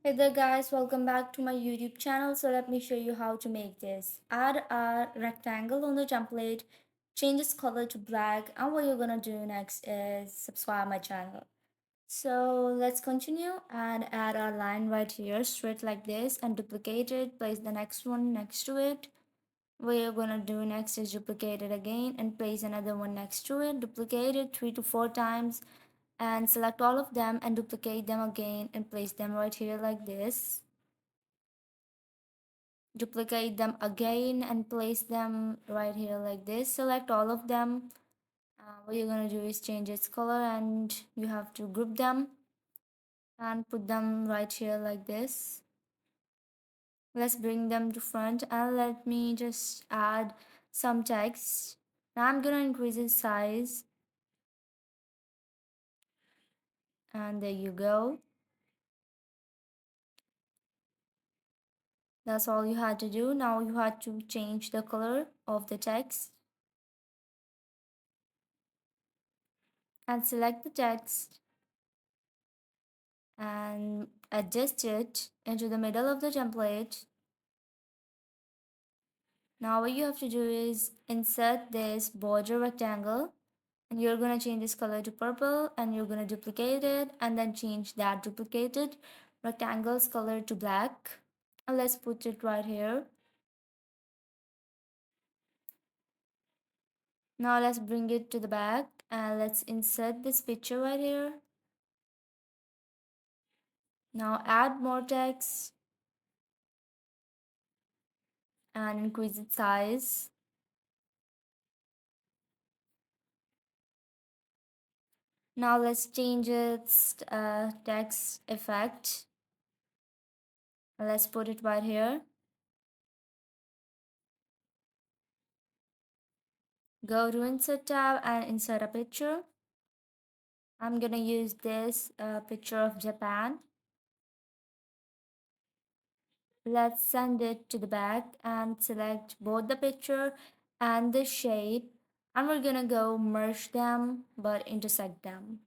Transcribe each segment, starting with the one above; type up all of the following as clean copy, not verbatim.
Hey there guys, welcome back to my YouTube channel. So let me show you how to make this. Add a rectangle on the template, change its color to black, and what you're gonna do next is subscribe my channel. So let's continue and add our line right here, straight like this, and duplicate it, place the next one next to it. What you're gonna do next is duplicate it again and place another one next to it, duplicate it 3 to 4 times and select all of them and duplicate them again and place them right here like this. Duplicate them again and place them right here like this. Select all of them. What you're going to do is change its color and you have to group them and put them right here like this. Let's bring them to front and let me just add some text. Now I'm going to increase its size and there you go. That's all you had to do. Now you had to change the color of the text and select the text and adjust it into the middle of the template. Now what you have to do is insert this border rectangle and you're going to change this color to purple and you're going to duplicate it and then change that duplicated rectangle's color to black. And let's put it right here. Now let's bring it to the back and let's insert this picture right here. Now add more text and increase its size. Now let's change its text effect. Let's put it right here. Go to insert tab and insert a picture. I'm gonna use this picture of Japan. Let's send it to the back and select both the picture and the shape, and we're gonna go merge them but intersect them.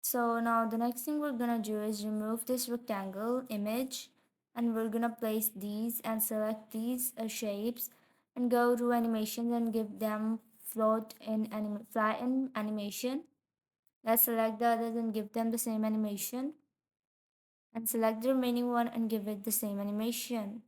So now the next thing we're gonna do is remove this rectangle image and we're gonna place these and select these shapes and go to animations and give them flatten animation. Let's select the others and give them the same animation and select the remaining one and give it the same animation.